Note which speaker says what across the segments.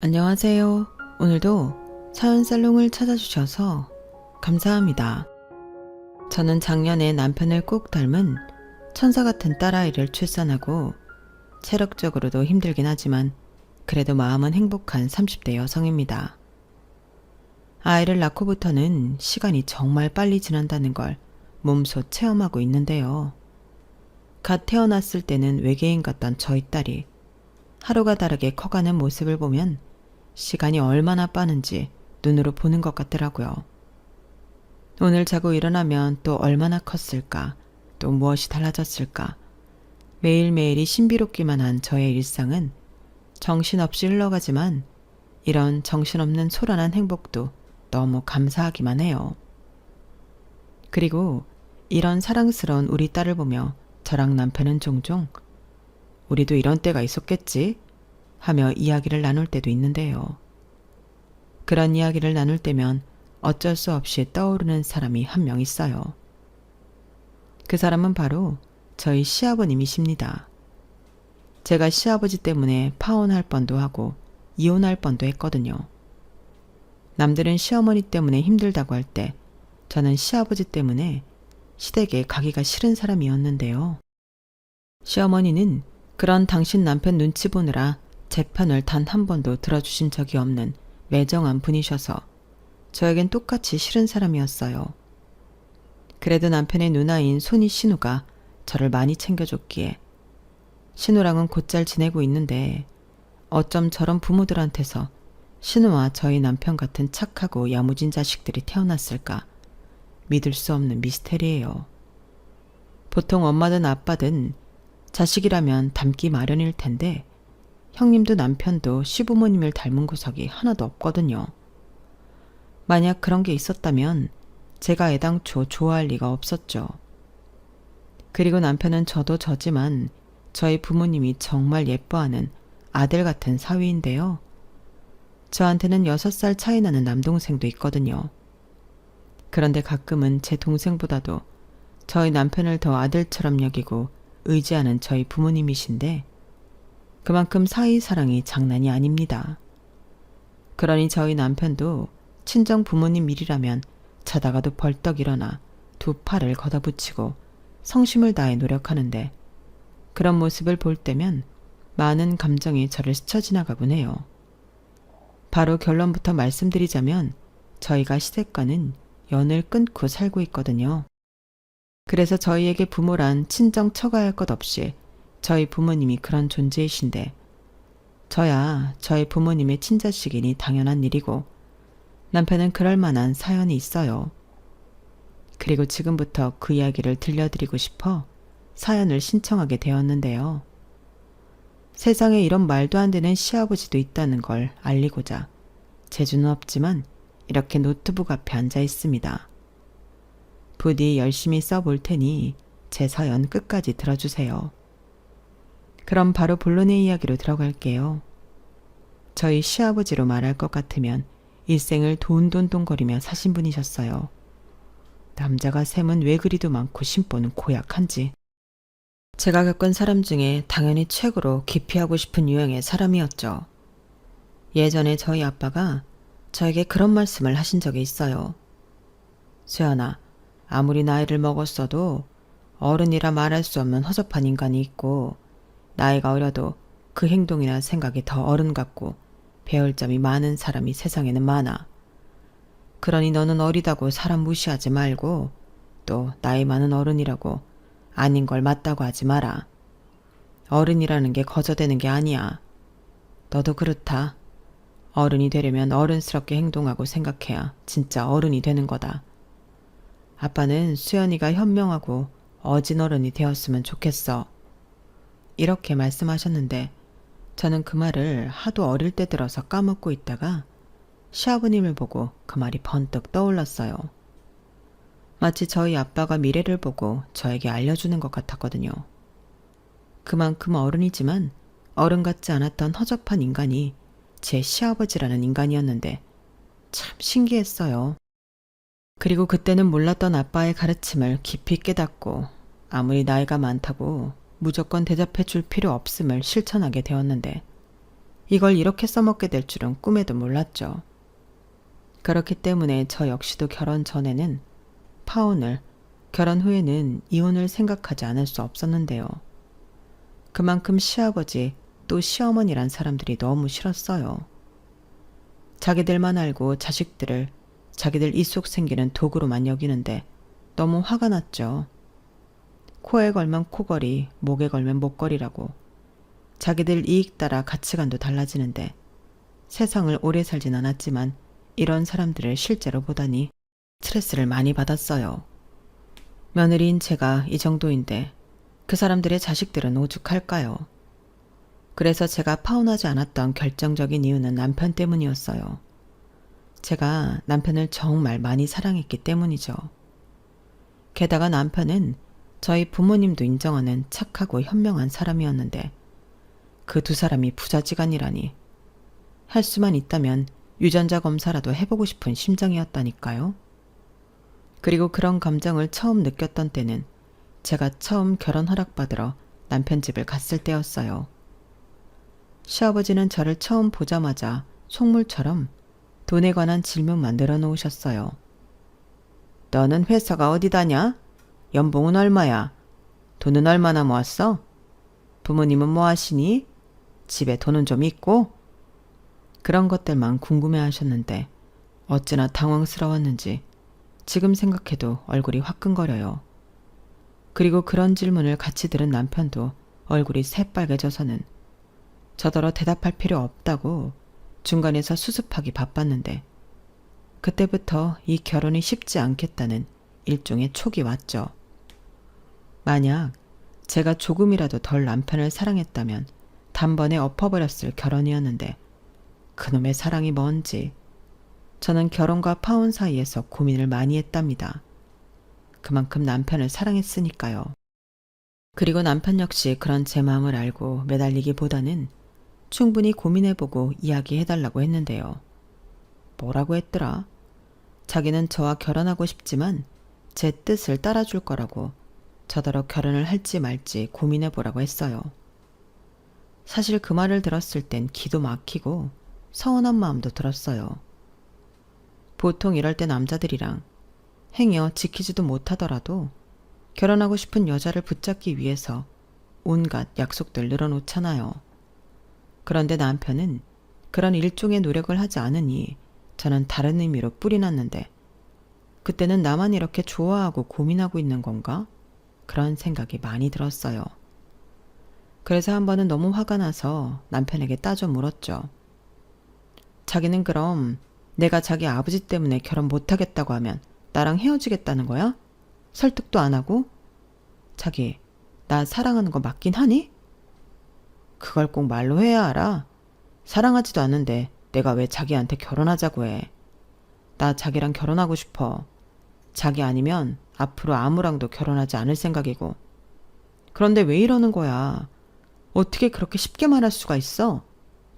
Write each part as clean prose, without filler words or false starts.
Speaker 1: 안녕하세요. 오늘도 사연살롱을 찾아주셔서 감사합니다. 저는 작년에 남편을 꼭 닮은 천사 같은 딸아이를 출산하고 체력적으로도 힘들긴 하지만 그래도 마음은 행복한 30대 여성입니다. 아이를 낳고부터는 시간이 정말 빨리 지난다는 걸 몸소 체험하고 있는데요. 갓 태어났을 때는 외계인 같던 저희 딸이 하루가 다르게 커가는 모습을 보면 시간이 얼마나 빠른지 눈으로 보는 것 같더라고요. 오늘 자고 일어나면 또 얼마나 컸을까, 또 무엇이 달라졌을까. 매일매일이 신비롭기만 한 저의 일상은 정신없이 흘러가지만 이런 정신없는 소란한 행복도 너무 감사하기만 해요. 그리고 이런 사랑스러운 우리 딸을 보며 저랑 남편은 종종 우리도 이런 때가 있었겠지? 하며 이야기를 나눌 때도 있는데요. 그런 이야기를 나눌 때면 어쩔 수 없이 떠오르는 사람이 한 명 있어요. 그 사람은 바로 저희 시아버님이십니다. 제가 시아버지 때문에 파혼할 뻔도 하고 이혼할 뻔도 했거든요. 남들은 시어머니 때문에 힘들다고 할 때 저는 시아버지 때문에 시댁에 가기가 싫은 사람이었는데요. 시어머니는 그런 당신 남편 눈치 보느라 제 편을 단 한 번도 들어주신 적이 없는 매정한 분이셔서 저에겐 똑같이 싫은 사람이었어요. 그래도 남편의 누나인 손이 신우가 저를 많이 챙겨줬기에 신우랑은 곧잘 지내고 있는데 어쩜 저런 부모들한테서 신우와 저희 남편 같은 착하고 야무진 자식들이 태어났을까 믿을 수 없는 미스테리예요. 보통 엄마든 아빠든 자식이라면 닮기 마련일 텐데 형님도 남편도 시부모님을 닮은 구석이 하나도 없거든요. 만약 그런 게 있었다면 제가 애당초 좋아할 리가 없었죠. 그리고 남편은 저도 저지만 저희 부모님이 정말 예뻐하는 아들 같은 사위인데요. 저한테는 6살 차이 나는 남동생도 있거든요. 그런데 가끔은 제 동생보다도 저희 남편을 더 아들처럼 여기고 의지하는 저희 부모님이신데 그만큼 사이 사랑이 장난이 아닙니다. 그러니 저희 남편도 친정 부모님 일이라면 자다가도 벌떡 일어나 두 팔을 걷어붙이고 성심을 다해 노력하는데 그런 모습을 볼 때면 많은 감정이 저를 스쳐 지나가곤 해요. 바로 결론부터 말씀드리자면 저희가 시댁과는 연을 끊고 살고 있거든요. 그래서 저희에게 부모란 친정 처가할 것 없이 저희 부모님이 그런 존재이신데 저야 저희 부모님의 친자식이니 당연한 일이고 남편은 그럴 만한 사연이 있어요. 그리고 지금부터 그 이야기를 들려드리고 싶어 사연을 신청하게 되었는데요. 세상에 이런 말도 안 되는 시아버지도 있다는 걸 알리고자 재주는 없지만 이렇게 노트북 앞에 앉아 있습니다. 부디 열심히 써볼 테니 제 사연 끝까지 들어주세요. 그럼 바로 본론의 이야기로 들어갈게요. 저희 시아버지로 말할 것 같으면 일생을 돈돈돈거리며 사신 분이셨어요. 남자가 셈은 왜 그리도 많고 심보는 고약한지. 제가 겪은 사람 중에 당연히 최고로 기피하고 싶은 유형의 사람이었죠. 예전에 저희 아빠가 저에게 그런 말씀을 하신 적이 있어요. 수연아, 아무리 나이를 먹었어도 어른이라 말할 수 없는 허접한 인간이 있고 나이가 어려도 그 행동이나 생각이 더 어른 같고 배울 점이 많은 사람이 세상에는 많아. 그러니 너는 어리다고 사람 무시하지 말고 또 나이 많은 어른이라고 아닌 걸 맞다고 하지 마라. 어른이라는 게 거저되는 게 아니야. 너도 그렇다. 어른이 되려면 어른스럽게 행동하고 생각해야 진짜 어른이 되는 거다. 아빠는 수연이가 현명하고 어진 어른이 되었으면 좋겠어. 이렇게 말씀하셨는데 저는 그 말을 하도 어릴 때 들어서 까먹고 있다가 시아버님을 보고 그 말이 번뜩 떠올랐어요. 마치 저희 아빠가 미래를 보고 저에게 알려주는 것 같았거든요. 그만큼 어른이지만 어른 같지 않았던 허접한 인간이 제 시아버지라는 인간이었는데 참 신기했어요. 그리고 그때는 몰랐던 아빠의 가르침을 깊이 깨닫고 아무리 나이가 많다고 무조건 대답해 줄 필요 없음을 실천하게 되었는데 이걸 이렇게 써먹게 될 줄은 꿈에도 몰랐죠. 그렇기 때문에 저 역시도 결혼 전에는 파혼을, 결혼 후에는 이혼을 생각하지 않을 수 없었는데요. 그만큼 시아버지 또 시어머니란 사람들이 너무 싫었어요. 자기들만 알고 자식들을 자기들 입속 생기는 도구로만 여기는데 너무 화가 났죠. 코에 걸면 코걸이, 목에 걸면 목걸이라고. 자기들 이익 따라 가치관도 달라지는데 세상을 오래 살진 않았지만 이런 사람들을 실제로 보다니 스트레스를 많이 받았어요. 며느리인 제가 이 정도인데 그 사람들의 자식들은 오죽할까요? 그래서 제가 파혼하지 않았던 결정적인 이유는 남편 때문이었어요. 제가 남편을 정말 많이 사랑했기 때문이죠. 게다가 남편은 저희 부모님도 인정하는 착하고 현명한 사람이었는데 그 두 사람이 부자지간이라니. 할 수만 있다면 유전자 검사라도 해보고 싶은 심정이었다니까요. 그리고 그런 감정을 처음 느꼈던 때는 제가 처음 결혼 허락받으러 남편 집을 갔을 때였어요. 시아버지는 저를 처음 보자마자 속물처럼 돈에 관한 질문만 늘어놓으셨어요. 너는 회사가 어디 다냐? 연봉은 얼마야? 돈은 얼마나 모았어? 부모님은 뭐 하시니? 집에 돈은 좀 있고? 그런 것들만 궁금해 하셨는데 어찌나 당황스러웠는지 지금 생각해도 얼굴이 화끈거려요. 그리고 그런 질문을 같이 들은 남편도 얼굴이 새빨개져서는 저더러 대답할 필요 없다고 중간에서 수습하기 바빴는데 그때부터 이 결혼이 쉽지 않겠다는 일종의 촉이 왔죠. 만약 제가 조금이라도 덜 남편을 사랑했다면 단번에 엎어버렸을 결혼이었는데 그놈의 사랑이 뭔지 저는 결혼과 파혼 사이에서 고민을 많이 했답니다. 그만큼 남편을 사랑했으니까요. 그리고 남편 역시 그런 제 마음을 알고 매달리기보다는 충분히 고민해보고 이야기해달라고 했는데요. 뭐라고 했더라? 자기는 저와 결혼하고 싶지만 제 뜻을 따라줄 거라고 저더러 결혼을 할지 말지 고민해보라고 했어요. 사실 그 말을 들었을 땐 기도 막히고 서운한 마음도 들었어요. 보통 이럴 때 남자들이랑 행여 지키지도 못하더라도 결혼하고 싶은 여자를 붙잡기 위해서 온갖 약속들 늘어놓잖아요. 그런데 남편은 그런 일종의 노력을 하지 않으니 저는 다른 의미로 뿔이 났는데 그때는 나만 이렇게 좋아하고 고민하고 있는 건가? 그런 생각이 많이 들었어요. 그래서 한 번은 너무 화가 나서 남편에게 따져 물었죠. 자기는 그럼 내가 자기 아버지 때문에 결혼 못하겠다고 하면 나랑 헤어지겠다는 거야? 설득도 안 하고? 자기, 나 사랑하는 거 맞긴 하니? 그걸 꼭 말로 해야 알아? 사랑하지도 않는데 내가 왜 자기한테 결혼하자고 해. 나 자기랑 결혼하고 싶어. 자기 아니면 앞으로 아무랑도 결혼하지 않을 생각이고. 그런데 왜 이러는 거야? 어떻게 그렇게 쉽게 말할 수가 있어?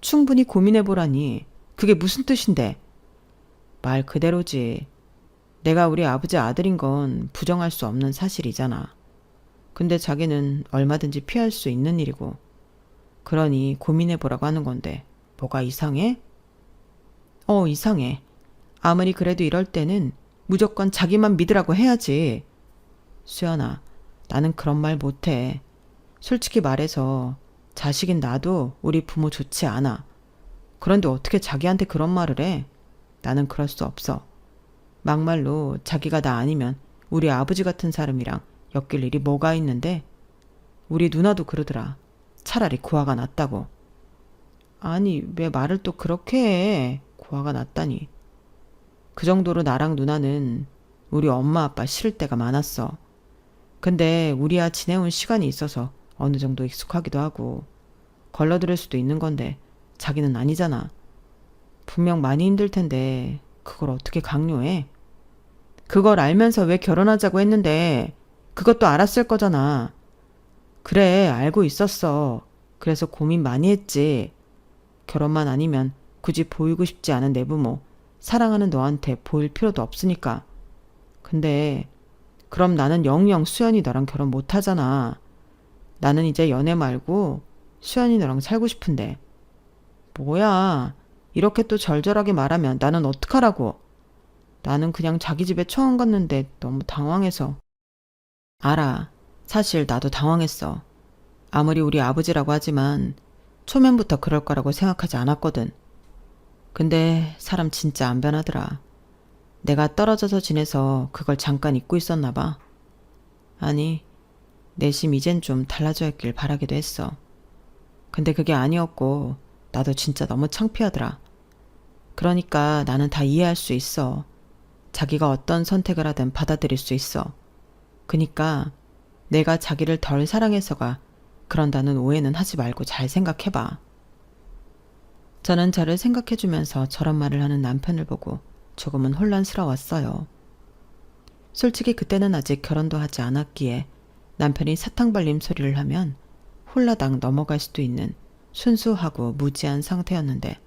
Speaker 1: 충분히 고민해보라니. 그게 무슨 뜻인데? 말 그대로지. 내가 우리 아버지 아들인 건 부정할 수 없는 사실이잖아. 근데 자기는 얼마든지 피할 수 있는 일이고. 그러니 고민해보라고 하는 건데 뭐가 이상해? 이상해. 아무리 그래도 이럴 때는 무조건 자기만 믿으라고 해야지. 수연아, 나는 그런 말 못해. 솔직히 말해서 자식인 나도 우리 부모 좋지 않아. 그런데 어떻게 자기한테 그런 말을 해? 나는 그럴 수 없어. 막말로 자기가 나 아니면 우리 아버지 같은 사람이랑 엮일 일이 뭐가 있는데? 우리 누나도 그러더라. 차라리 고아가 낫다고. 아니, 왜 말을 또 그렇게 해? 고아가 낫다니. 그 정도로 나랑 누나는 우리 엄마 아빠 싫을 때가 많았어. 근데 우리야 지내온 시간이 있어서 어느 정도 익숙하기도 하고 걸러들을 수도 있는 건데 자기는 아니잖아. 분명 많이 힘들 텐데 그걸 어떻게 강요해? 그걸 알면서 왜 결혼하자고 했는데 그것도 알았을 거잖아. 그래, 알고 있었어. 그래서 고민 많이 했지. 결혼만 아니면 굳이 보이고 싶지 않은 내 부모, 사랑하는 너한테 보일 필요도 없으니까. 근데 그럼 나는 영영 수연이 너랑 결혼 못 하잖아. 나는 이제 연애 말고 수연이 너랑 살고 싶은데. 뭐야, 이렇게 또 절절하게 말하면 나는 어떡하라고. 나는 그냥 자기 집에 처음 갔는데 너무 당황해서. 알아. 사실 나도 당황했어. 아무리 우리 아버지라고 하지만 초면부터 그럴 거라고 생각하지 않았거든. 근데 사람 진짜 안 변하더라. 내가 떨어져서 지내서 그걸 잠깐 잊고 있었나 봐. 아니, 내심 이젠 좀 달라져야길 바라기도 했어. 근데 그게 아니었고 나도 진짜 너무 창피하더라. 그러니까 나는 다 이해할 수 있어. 자기가 어떤 선택을 하든 받아들일 수 있어. 그니까 내가 자기를 덜 사랑해서가 그런다는 오해는 하지 말고 잘 생각해봐. 저는 저를 생각해주면서 저런 말을 하는 남편을 보고 조금은 혼란스러웠어요. 솔직히 그때는 아직 결혼도 하지 않았기에 남편이 사탕 발림 소리를 하면 홀라당 넘어갈 수도 있는 순수하고 무지한 상태였는데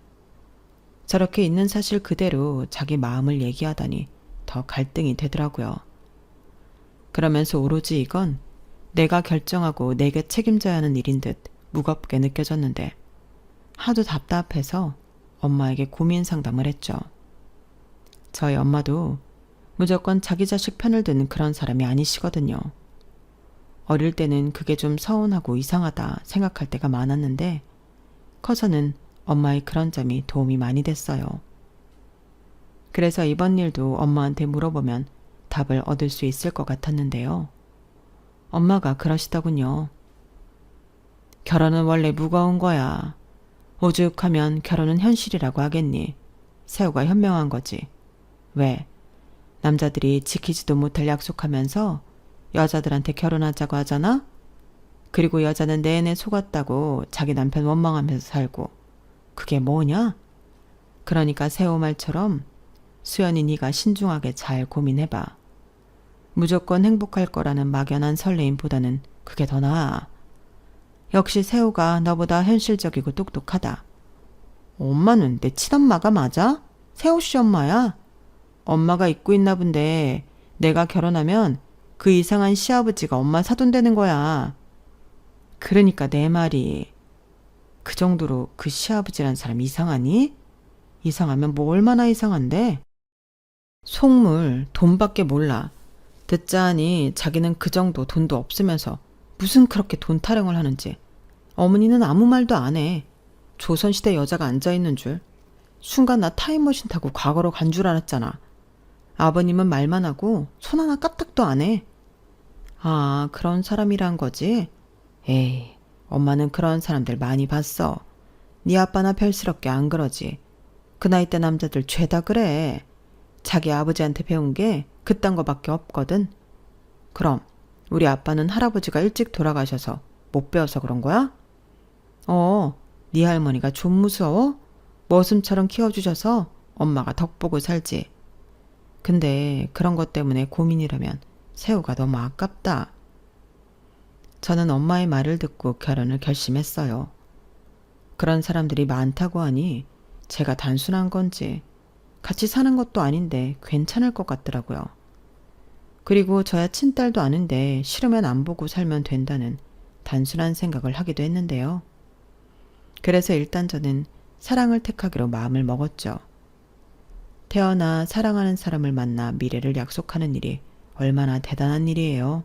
Speaker 1: 저렇게 있는 사실 그대로 자기 마음을 얘기하다니 더 갈등이 되더라고요. 그러면서 오로지 이건 내가 결정하고 내게 책임져야 하는 일인 듯 무겁게 느껴졌는데 하도 답답해서 엄마에게 고민 상담을 했죠. 저희 엄마도 무조건 자기 자식 편을 드는 그런 사람이 아니시거든요. 어릴 때는 그게 좀 서운하고 이상하다 생각할 때가 많았는데 커서는 엄마의 그런 점이 도움이 많이 됐어요. 그래서 이번 일도 엄마한테 물어보면 답을 얻을 수 있을 것 같았는데요. 엄마가 그러시더군요. 결혼은 원래 무거운 거야. 오죽하면 결혼은 현실이라고 하겠니? 세호가 현명한 거지. 왜? 남자들이 지키지도 못할 약속하면서 여자들한테 결혼하자고 하잖아? 그리고 여자는 내내 속았다고 자기 남편 원망하면서 살고. 그게 뭐냐? 그러니까 세호 말처럼 수연이 네가 신중하게 잘 고민해봐. 무조건 행복할 거라는 막연한 설레임보다는 그게 더 나아. 역시 세호가 너보다 현실적이고 똑똑하다. 엄마는 내 친엄마가 맞아? 세호 씨 엄마야? 엄마가 잊고 있나 본데 내가 결혼하면 그 이상한 시아버지가 엄마 사돈되는 거야. 그러니까 내 말이 그 정도로 그 시아버지란 사람 이상하니? 이상하면 뭐 얼마나 이상한데? 속물 돈밖에 몰라. 듣자 하니 자기는 그 정도 돈도 없으면서 무슨 그렇게 돈 타령을 하는지. 어머니는 아무 말도 안 해. 조선시대 여자가 앉아있는 줄. 순간 나 타임머신 타고 과거로 간 줄 알았잖아. 아버님은 말만 하고 손 하나 까딱도 안 해. 아, 그런 사람이란 거지? 에이, 엄마는 그런 사람들 많이 봤어. 네 아빠나 별스럽게 안 그러지. 그 나이 때 남자들 죄다 그래. 자기 아버지한테 배운 게 그딴 거밖에 없거든. 그럼 우리 아빠는 할아버지가 일찍 돌아가셔서 못 배워서 그런 거야? 네 할머니가 좀 무서워? 머슴처럼 키워주셔서 엄마가 덕보고 살지. 근데 그런 것 때문에 고민이라면 세호가 너무 아깝다. 저는 엄마의 말을 듣고 결혼을 결심했어요. 그런 사람들이 많다고 하니 제가 단순한 건지 같이 사는 것도 아닌데 괜찮을 것 같더라고요. 그리고 저야 친딸도 아는데 싫으면 안 보고 살면 된다는 단순한 생각을 하기도 했는데요. 그래서 일단 저는 사랑을 택하기로 마음을 먹었죠. 태어나 사랑하는 사람을 만나 미래를 약속하는 일이 얼마나 대단한 일이에요.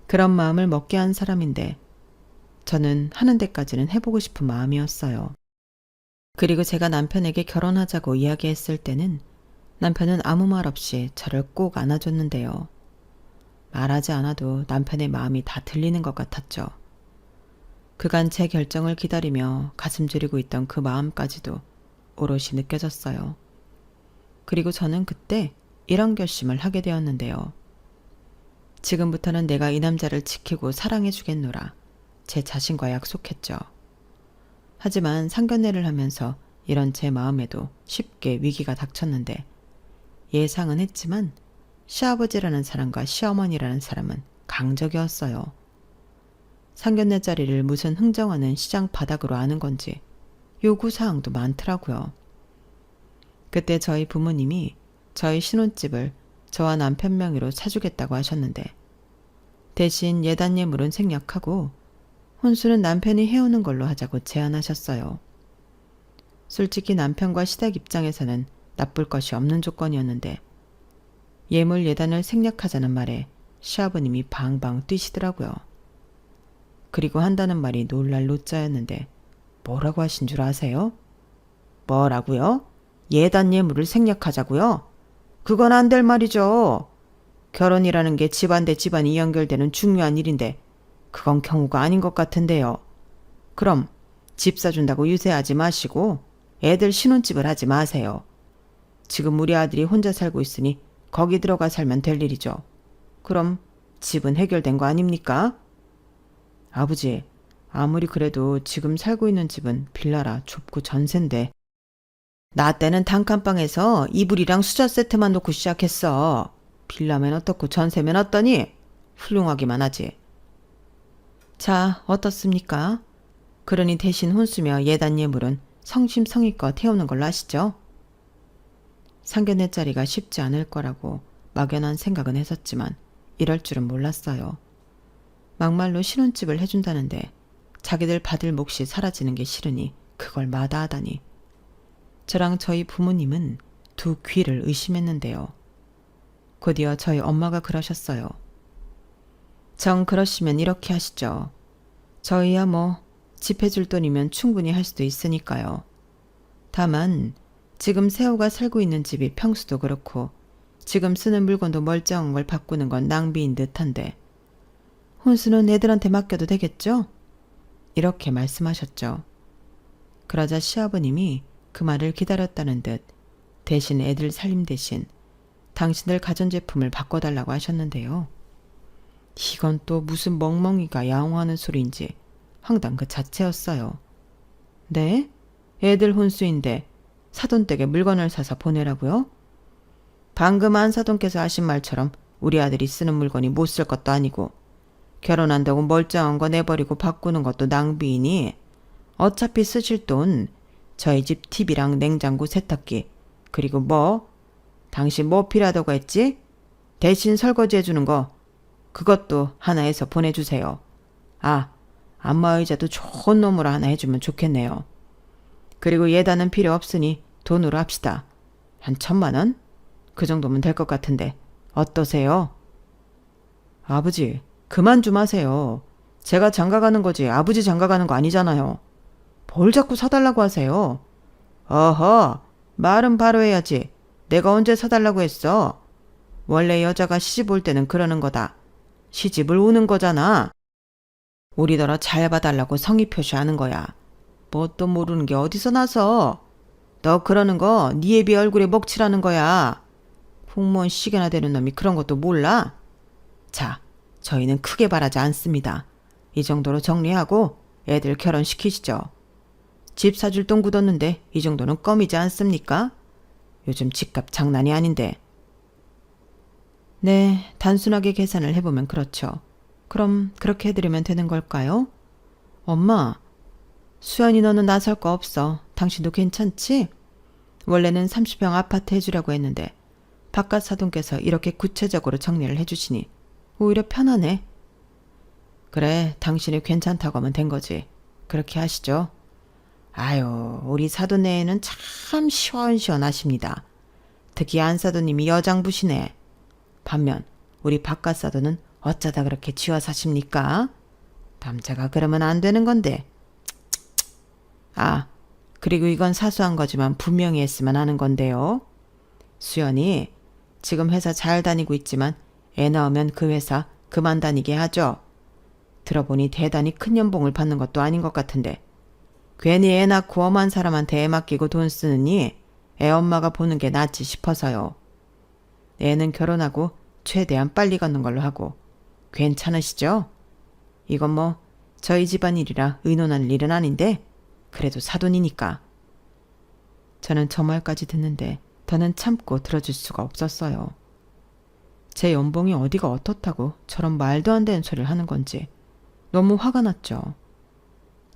Speaker 1: 그런 마음을 먹게 한 사람인데 저는 하는 데까지는 해보고 싶은 마음이었어요. 그리고 제가 남편에게 결혼하자고 이야기했을 때는 남편은 아무 말 없이 저를 꼭 안아줬는데요. 말하지 않아도 남편의 마음이 다 들리는 것 같았죠. 그간 제 결정을 기다리며 가슴 졸이고 있던 그 마음까지도 오롯이 느껴졌어요. 그리고 저는 그때 이런 결심을 하게 되었는데요. 지금부터는 내가 이 남자를 지키고 사랑해 주겠노라 제 자신과 약속했죠. 하지만 상견례를 하면서 이런 제 마음에도 쉽게 위기가 닥쳤는데 예상은 했지만 시아버지라는 사람과 시어머니라는 사람은 강적이었어요. 상견례 자리를 무슨 흥정하는 시장 바닥으로 아는 건지 요구사항도 많더라고요. 그때 저희 부모님이 저희 신혼집을 저와 남편 명의로 사주겠다고 하셨는데 대신 예단 예물은 생략하고 혼수는 남편이 해오는 걸로 하자고 제안하셨어요. 솔직히 남편과 시댁 입장에서는 나쁠 것이 없는 조건이었는데 예물 예단을 생략하자는 말에 시아버님이 방방 뛰시더라고요. 그리고 한다는 말이 놀랄 노자였는데 뭐라고 하신 줄 아세요? 뭐라고요? 예단 예물을 생략하자고요? 그건 안 될 말이죠. 결혼이라는 게 집안 대 집안이 연결되는 중요한 일인데 그건 경우가 아닌 것 같은데요. 그럼 집 사준다고 유세하지 마시고 애들 신혼집을 하지 마세요. 지금 우리 아들이 혼자 살고 있으니 거기 들어가 살면 될 일이죠. 그럼 집은 해결된 거 아닙니까? 아버지, 아무리 그래도 지금 살고 있는 집은 빌라라 좁고 전세인데 나 때는 단칸방에서 이불이랑 수저 세트만 놓고 시작했어. 빌라면 어떻고 전세면 어떠니? 훌륭하기만 하지. 자, 어떻습니까? 그러니 대신 혼수며 예단 예물은 성심성의껏 해오는 걸로 아시죠? 상견례 자리가 쉽지 않을 거라고 막연한 생각은 했었지만 이럴 줄은 몰랐어요. 막말로 신혼집을 해준다는데 자기들 받을 몫이 사라지는 게 싫으니 그걸 마다하다니. 저랑 저희 부모님은 두 귀를 의심했는데요. 곧이어 저희 엄마가 그러셨어요. 정 그러시면 이렇게 하시죠. 저희야 뭐 집 해줄 돈이면 충분히 할 수도 있으니까요. 다만 지금 세호가 살고 있는 집이 평수도 그렇고 지금 쓰는 물건도 멀쩡한 걸 바꾸는 건 낭비인 듯한데 혼수는 애들한테 맡겨도 되겠죠? 이렇게 말씀하셨죠. 그러자 시아버님이 그 말을 기다렸다는 듯 대신 애들 살림 대신 당신들 가전제품을 바꿔달라고 하셨는데요. 이건 또 무슨 멍멍이가 야옹하는 소리인지 황당 그 자체였어요. 네? 애들 혼수인데 사돈댁에 물건을 사서 보내라고요? 방금 안사돈께서 하신 말처럼 우리 아들이 쓰는 물건이 못 쓸 것도 아니고 결혼한다고 멀쩡한 거 내버리고 바꾸는 것도 낭비이니 어차피 쓰실 돈 저희 집 TV랑 냉장고 세탁기 그리고 뭐? 당신 뭐 필요하다고 했지? 대신 설거지 해주는 거 그것도 하나 해서 보내주세요. 아, 안마의자도 좋은 놈으로 하나 해주면 좋겠네요. 그리고 예단은 필요 없으니 돈으로 합시다. 한 1,000만 원? 그 정도면 될 것 같은데 어떠세요? 아버지, 그만 좀 하세요. 제가 장가가는 거지 아버지 장가가는 거 아니잖아요. 뭘 자꾸 사달라고 하세요? 어허, 말은 바로 해야지. 내가 언제 사달라고 했어? 원래 여자가 시집 올 때는 그러는 거다. 시집을 오는 거잖아. 우리더러 잘 봐달라고 성의 표시하는 거야. 뭣도 모르는 게 어디서 나서. 너 그러는 거 네 애비 얼굴에 먹칠하는 거야. 공무원 시계나 되는 놈이 그런 것도 몰라? 자, 저희는 크게 바라지 않습니다. 이 정도로 정리하고 애들 결혼시키시죠. 집 사줄 돈 굳었는데 이 정도는 껌이지 않습니까? 요즘 집값 장난이 아닌데. 네, 단순하게 계산을 해보면 그렇죠. 그럼 그렇게 해드리면 되는 걸까요? 엄마, 수연이 너는 나설 거 없어. 당신도 괜찮지? 원래는 30평 아파트 해주려고 했는데 바깥 사돈께서 이렇게 구체적으로 정리를 해주시니 오히려 편하네. 그래, 당신이 괜찮다고 하면 된 거지. 그렇게 하시죠. 아유, 우리 사돈네에는 참 시원시원하십니다. 특히 안사돈님이 여장부시네. 반면 우리 바깥 사돈은 어쩌다 그렇게 쥐어 사십니까? 남자가 그러면 안 되는 건데. 아, 그리고 이건 사소한 거지만 분명히 했으면 하는 건데요. 수연이 지금 회사 잘 다니고 있지만 애 낳으면 그 회사 그만 다니게 하죠. 들어보니 대단히 큰 연봉을 받는 것도 아닌 것 같은데 괜히 애 낳고 엄한 사람한테 애 맡기고 돈 쓰느니 애 엄마가 보는 게 낫지 싶어서요. 애는 결혼하고 최대한 빨리 걷는 걸로 하고 괜찮으시죠? 이건 뭐 저희 집안일이라 의논할 일은 아닌데 그래도 사돈이니까. 저는 저 말까지 듣는데 더는 참고 들어줄 수가 없었어요. 제 연봉이 어디가 어떻다고 저런 말도 안 되는 소리를 하는 건지 너무 화가 났죠.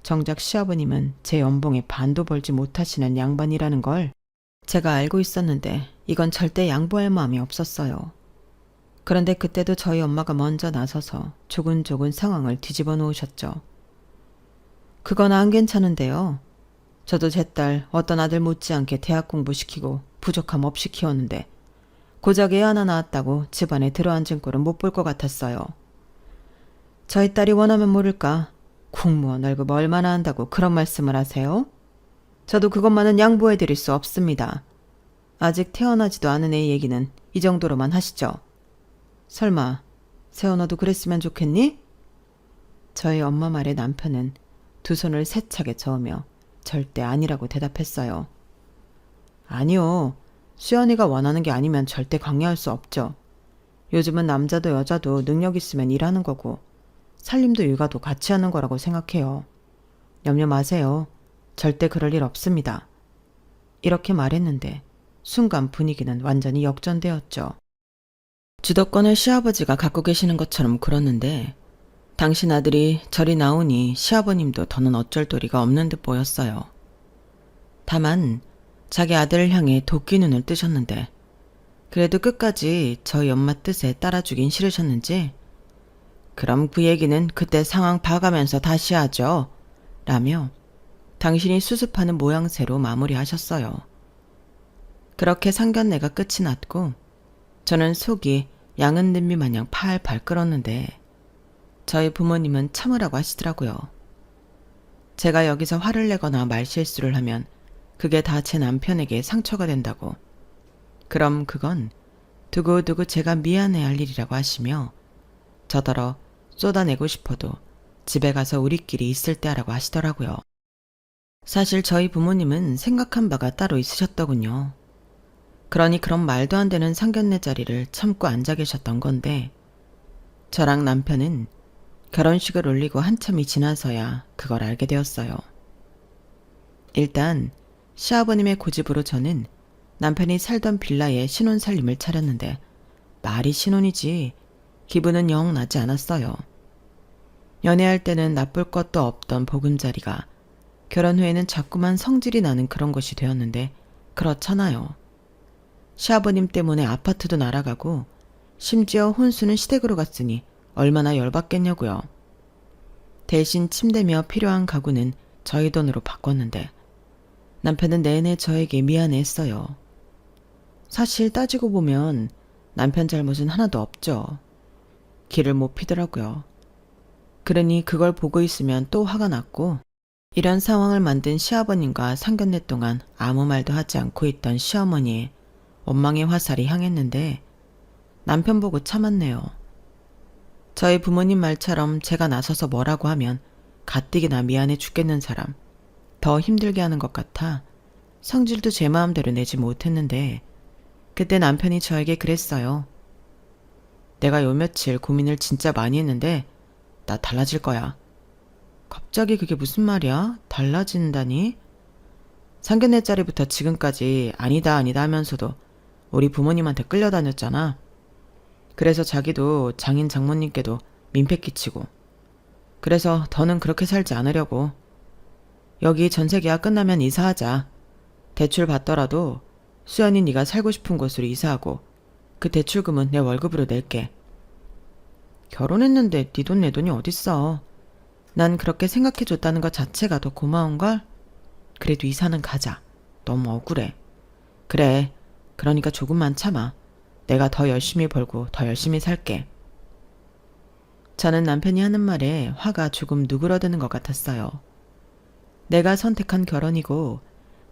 Speaker 1: 정작 시아버님은 제 연봉의 반도 벌지 못하시는 양반이라는 걸 제가 알고 있었는데 이건 절대 양보할 마음이 없었어요. 그런데 그때도 저희 엄마가 먼저 나서서 조근조근 상황을 뒤집어 놓으셨죠. 그건 안 괜찮은데요. 저도 제 딸 어떤 아들 못지않게 대학 공부시키고 부족함 없이 키웠는데 고작 애 하나 낳았다고 집안에 들어앉은 꼴은 못 볼 것 같았어요. 저희 딸이 원하면 모를까 공무원 월급 얼마나 한다고 그런 말씀을 하세요? 저도 그것만은 양보해드릴 수 없습니다. 아직 태어나지도 않은 애 얘기는 이 정도로만 하시죠. 설마 세연아도 그랬으면 좋겠니? 저희 엄마 말에 남편은 두 손을 세차게 저으며 절대 아니라고 대답했어요. 아니요. 수연이가 원하는 게 아니면 절대 강요할 수 없죠. 요즘은 남자도 여자도 능력 있으면 일하는 거고 살림도 육아도 같이 하는 거라고 생각해요. 염려 마세요. 절대 그럴 일 없습니다. 이렇게 말했는데 순간 분위기는 완전히 역전되었죠. 주도권을 시아버지가 갖고 계시는 것처럼 굴었는데 당신 아들이 저리 나오니 시아버님도 더는 어쩔 도리가 없는 듯 보였어요. 다만 자기 아들을 향해 도끼 눈을 뜨셨는데 그래도 끝까지 저희 엄마 뜻에 따라주긴 싫으셨는지 그럼 그 얘기는 그때 상황 봐가면서 다시 하죠. 라며 당신이 수습하는 모양새로 마무리하셨어요. 그렇게 상견례가 끝이 났고 저는 속이 양은 냄비 마냥 팔팔 끓었는데 저희 부모님은 참으라고 하시더라고요. 제가 여기서 화를 내거나 말실수를 하면 그게 다 제 남편에게 상처가 된다고. 그럼 그건 두고두고 제가 미안해야 할 일이라고 하시며 저더러 쏟아내고 싶어도 집에 가서 우리끼리 있을 때 하라고 하시더라고요. 사실 저희 부모님은 생각한 바가 따로 있으셨더군요. 그러니 그런 말도 안 되는 상견례 자리를 참고 앉아 계셨던 건데 저랑 남편은 결혼식을 올리고 한참이 지나서야 그걸 알게 되었어요. 일단 시아버님의 고집으로 저는 남편이 살던 빌라에 신혼살림을 차렸는데 말이 신혼이지 기분은 영 나지 않았어요. 연애할 때는 나쁠 것도 없던 보금자리가 결혼 후에는 자꾸만 성질이 나는 그런 것이 되었는데 그렇잖아요. 시아버님 때문에 아파트도 날아가고 심지어 혼수는 시댁으로 갔으니 얼마나 열받겠냐고요. 대신 침대며 필요한 가구는 저희 돈으로 바꿨는데 남편은 내내 저에게 미안해했어요. 사실 따지고 보면 남편 잘못은 하나도 없죠. 길을 못 피더라고요. 그러니 그걸 보고 있으면 또 화가 났고 이런 상황을 만든 시아버님과 상견례 동안 아무 말도 하지 않고 있던 시어머니의 원망의 화살이 향했는데 남편 보고 참았네요. 저희 부모님 말처럼 제가 나서서 뭐라고 하면 가뜩이나 미안해 죽겠는 사람, 더 힘들게 하는 것 같아 성질도 제 마음대로 내지 못했는데 그때 남편이 저에게 그랬어요. 내가 요 며칠 고민을 진짜 많이 했는데 나 달라질 거야. 갑자기 그게 무슨 말이야? 달라진다니? 상견례 자리부터 지금까지 아니다 하면서도 우리 부모님한테 끌려다녔잖아. 그래서 자기도 장인 장모님께도 민폐 끼치고 그래서 더는 그렇게 살지 않으려고. 여기 전세계약 끝나면 이사하자. 대출 받더라도 수연이 네가 살고 싶은 곳으로 이사하고 그 대출금은 내 월급으로 낼게. 결혼했는데 네 돈 내 돈이 어딨어. 난 그렇게 생각해줬다는 것 자체가 더 고마운걸? 그래도 이사는 가자. 너무 억울해. 그래. 그러니까 조금만 참아. 내가 더 열심히 벌고 더 열심히 살게. 저는 남편이 하는 말에 화가 조금 누그러드는 것 같았어요. 내가 선택한 결혼이고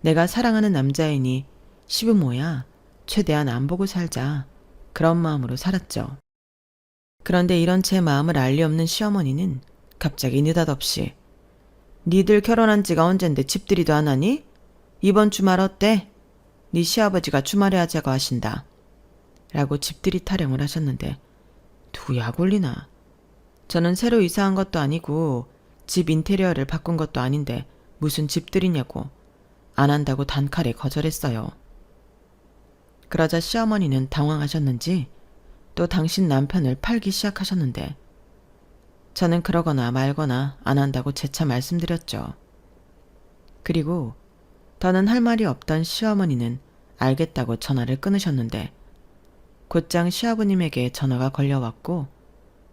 Speaker 1: 내가 사랑하는 남자이니 시부모야 최대한 안 보고 살자. 그런 마음으로 살았죠. 그런데 이런 제 마음을 알 리 없는 시어머니는 갑자기 느닷없이 니들 결혼한 지가 언젠데 집들이도 안 하니? 이번 주말 어때? 네 시아버지가 주말에 하자고 하신다. 라고 집들이 타령을 하셨는데 누구 약 올리나. 저는 새로 이사한 것도 아니고 집 인테리어를 바꾼 것도 아닌데 무슨 집들이냐고 안 한다고 단칼에 거절했어요. 그러자 시어머니는 당황하셨는지 또 당신 남편을 팔기 시작하셨는데 저는 그러거나 말거나 안 한다고 재차 말씀드렸죠. 그리고 더는 할 말이 없던 시어머니는 알겠다고 전화를 끊으셨는데 곧장 시아버님에게 전화가 걸려왔고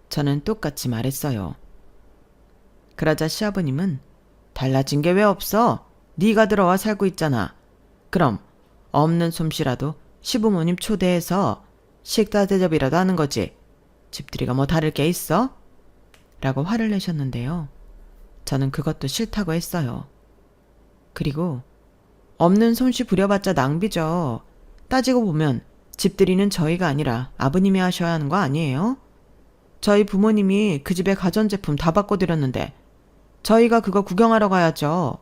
Speaker 1: 저는 똑같이 말했어요. 그러자 시아버님은 달라진 게 왜 없어? 네가 들어와 살고 있잖아. 그럼 없는 솜씨라도 시부모님 초대해서 식사 대접이라도 하는 거지. 집들이가 뭐 다를 게 있어? 라고 화를 내셨는데요. 저는 그것도 싫다고 했어요. 그리고 없는 솜씨 부려봤자 낭비죠. 따지고 보면 집들이는 저희가 아니라 아버님이 하셔야 하는 거 아니에요? 저희 부모님이 그 집에 가전제품 다 바꿔드렸는데 저희가 그거 구경하러 가야죠.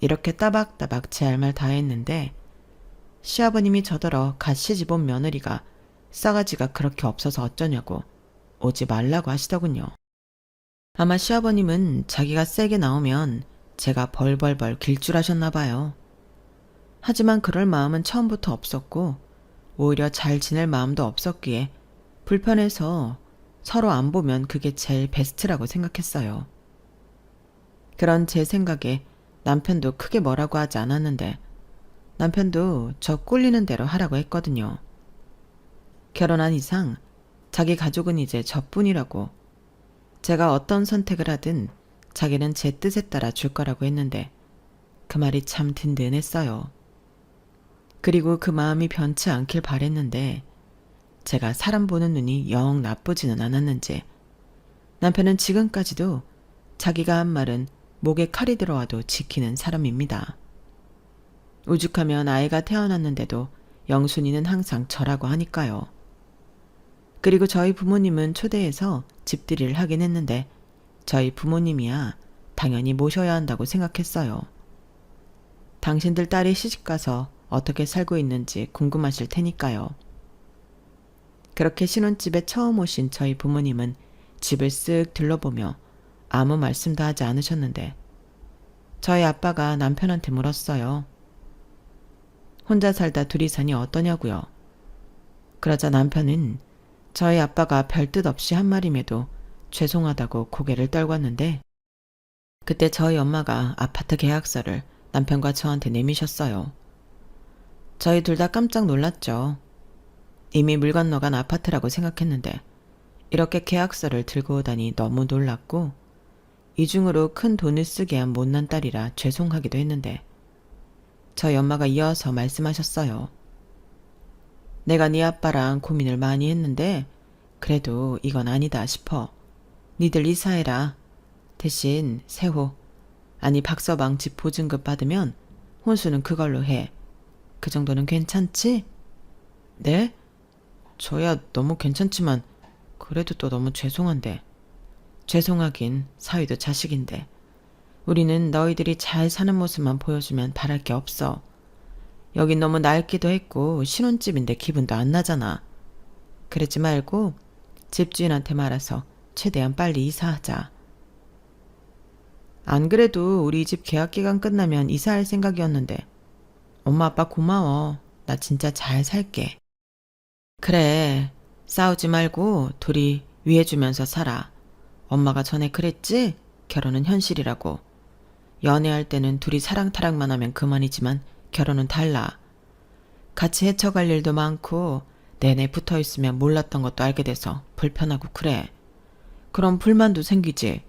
Speaker 1: 이렇게 따박따박 제 할 말 다 했는데 시아버님이 저더러 갓 시집 온 며느리가 싸가지가 그렇게 없어서 어쩌냐고 오지 말라고 하시더군요. 아마 시아버님은 자기가 세게 나오면 제가 벌벌벌 길 줄 아셨나 봐요. 하지만 그럴 마음은 처음부터 없었고 오히려 잘 지낼 마음도 없었기에 불편해서 서로 안 보면 그게 제일 베스트라고 생각했어요. 그런 제 생각에 남편도 크게 뭐라고 하지 않았는데 남편도 저 꼴리는 대로 하라고 했거든요. 결혼한 이상 자기 가족은 이제 저뿐이라고 제가 어떤 선택을 하든 자기는 제 뜻에 따라 줄 거라고 했는데 그 말이 참 든든했어요. 그리고 그 마음이 변치 않길 바랬는데 제가 사람 보는 눈이 영 나쁘지는 않았는지 남편은 지금까지도 자기가 한 말은 목에 칼이 들어와도 지키는 사람입니다. 오죽하면 아이가 태어났는데도 영순이는 항상 저라고 하니까요. 그리고 저희 부모님은 초대해서 집들이를 하긴 했는데 저희 부모님이야 당연히 모셔야 한다고 생각했어요. 당신들 딸이 시집가서 어떻게 살고 있는지 궁금하실 테니까요. 그렇게 신혼집에 처음 오신 저희 부모님은 집을 쓱 둘러보며 아무 말씀도 하지 않으셨는데 저희 아빠가 남편한테 물었어요. 혼자 살다 둘이 사니 어떠냐고요. 그러자 남편은 저희 아빠가 별뜻 없이 한 말임에도 죄송하다고 고개를 떨궜는데 그때 저희 엄마가 아파트 계약서를 남편과 저한테 내미셨어요. 저희 둘 다 깜짝 놀랐죠. 이미 물 건너간 아파트라고 생각했는데 이렇게 계약서를 들고 오다니 너무 놀랐고 이중으로 큰 돈을 쓰게 한 못난 딸이라 죄송하기도 했는데 저희 엄마가 이어서 말씀하셨어요. 내가 네 아빠랑 고민을 많이 했는데 그래도 이건 아니다 싶어. 니들 이사해라. 대신 세호, 아니 박서방 집 보증금 받으면 혼수는 그걸로 해. 그 정도는 괜찮지? 네? 저야 너무 괜찮지만 그래도 또 너무 죄송한데. 죄송하긴 사위도 자식인데 우리는 너희들이 잘 사는 모습만 보여주면 바랄 게 없어. 여긴 너무 낡기도 했고 신혼집인데 기분도 안 나잖아. 그러지 말고 집주인한테 말아서 최대한 빨리 이사하자. 안 그래도 우리 집 계약 기간 끝나면 이사할 생각이었는데 엄마 아빠 고마워. 나 진짜 잘 살게. 그래, 싸우지 말고 둘이 위해주면서 살아. 엄마가 전에 그랬지? 결혼은 현실이라고. 연애할 때는 둘이 사랑타랑만 하면 그만이지만 결혼은 달라. 같이 헤쳐갈 일도 많고 내내 붙어있으면 몰랐던 것도 알게 돼서 불편하고 그래. 그럼 불만도 생기지.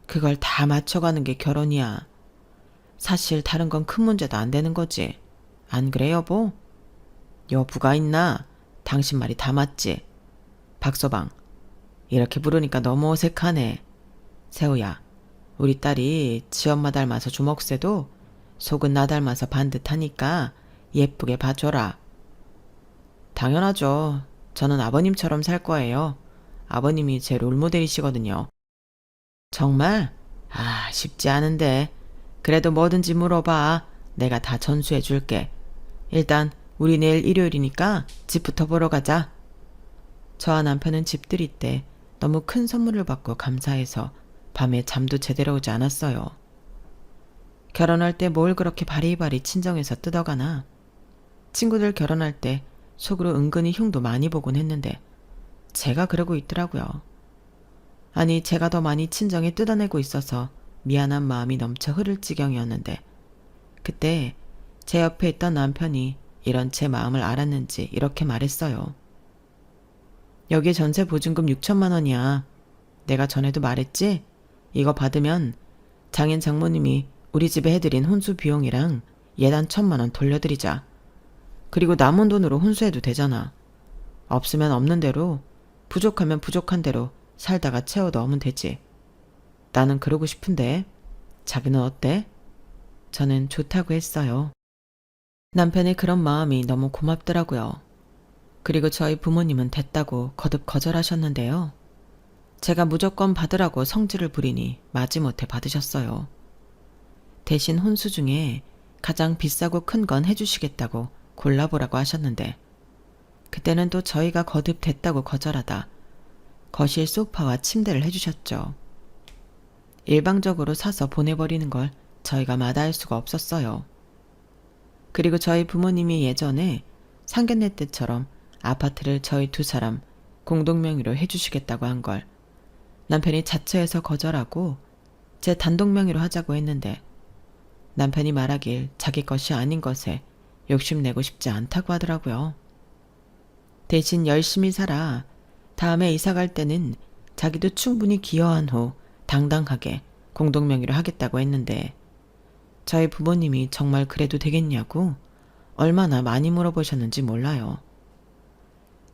Speaker 1: 그걸 다 맞춰가는 게 결혼이야. 사실 다른 건 큰 문제도 안 되는 거지. 안 그래 여보? 여부가 있나? 당신 말이 다 맞지. 박서방, 이렇게 부르니까 너무 어색하네. 세호야, 우리 딸이 지엄마 닮아서 주먹새도 속은 나 닮아서 반듯하니까 예쁘게 봐줘라. 당연하죠. 저는 아버님처럼 살 거예요. 아버님이 제 롤모델이시거든요. 정말? 아, 쉽지 않은데. 그래도 뭐든지 물어봐. 내가 다 전수해 줄게. 일단 우리 내일 일요일이니까 집부터 보러 가자. 저와 남편은 집들이 때 너무 큰 선물을 받고 감사해서 밤에 잠도 제대로 오지 않았어요. 결혼할 때 뭘 그렇게 바리바리 친정에서 뜯어가나. 친구들 결혼할 때 속으로 은근히 흉도 많이 보곤 했는데 제가 그러고 있더라고요. 아니 제가 더 많이 친정에 뜯어내고 있어서 미안한 마음이 넘쳐 흐를 지경이었는데 그때 제 옆에 있던 남편이 이런 제 마음을 알았는지 이렇게 말했어요. 여기 전세 보증금 6천만 원이야. 내가 전에도 말했지? 이거 받으면 장인 장모님이 우리 집에 해드린 혼수 비용이랑 예단 1,000만 원 돌려드리자. 그리고 남은 돈으로 혼수해도 되잖아. 없으면 없는 대로, 부족하면 부족한 대로 살다가 채워 넣으면 되지. 나는 그러고 싶은데 자기는 어때? 저는 좋다고 했어요. 남편의 그런 마음이 너무 고맙더라고요. 그리고 저희 부모님은 됐다고 거듭 거절하셨는데요. 제가 무조건 받으라고 성질을 부리니 마지못해 받으셨어요. 대신 혼수 중에 가장 비싸고 큰 건 해주시겠다고 골라보라고 하셨는데 그때는 또 저희가 거듭 됐다고 거절하다 거실 소파와 침대를 해주셨죠. 일방적으로 사서 보내버리는 걸 저희가 마다할 수가 없었어요. 그리고 저희 부모님이 예전에 상견례 때처럼 아파트를 저희 2사람 공동명의로 해주시겠다고 한 걸 남편이 자처해서 거절하고 제 단독명의로 하자고 했는데 남편이 말하길 자기 것이 아닌 것에 욕심내고 싶지 않다고 하더라고요. 대신 열심히 살아 다음에 이사 갈 때는 자기도 충분히 기여한 후 당당하게 공동명의로 하겠다고 했는데 저희 부모님이 정말 그래도 되겠냐고 얼마나 많이 물어보셨는지 몰라요.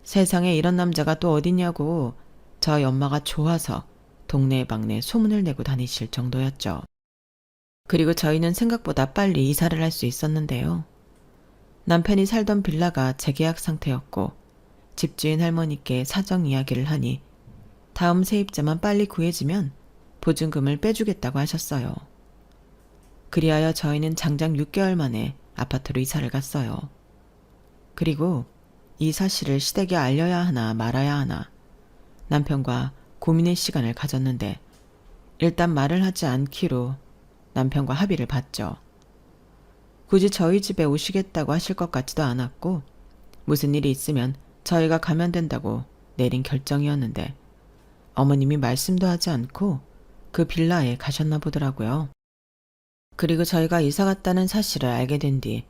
Speaker 1: 세상에 이런 남자가 또 어딨냐고 저희 엄마가 좋아서 동네방네 소문을 내고 다니실 정도였죠. 그리고 저희는 생각보다 빨리 이사를 할 수 있었는데요. 남편이 살던 빌라가 재계약 상태였고 집주인 할머니께 사정 이야기를 하니 다음 세입자만 빨리 구해지면 보증금을 빼주겠다고 하셨어요. 그리하여 저희는 장장 6개월 만에 아파트로 이사를 갔어요. 그리고 이 사실을 시댁에 알려야 하나 말아야 하나 남편과 고민의 시간을 가졌는데 일단 말을 하지 않기로 남편과 합의를 봤죠. 굳이 저희 집에 오시겠다고 하실 것 같지도 않았고 무슨 일이 있으면 저희가 가면 된다고 내린 결정이었는데 어머님이 말씀도 하지 않고 그 빌라에 가셨나 보더라고요. 그리고 저희가 이사 갔다는 사실을 알게 된 뒤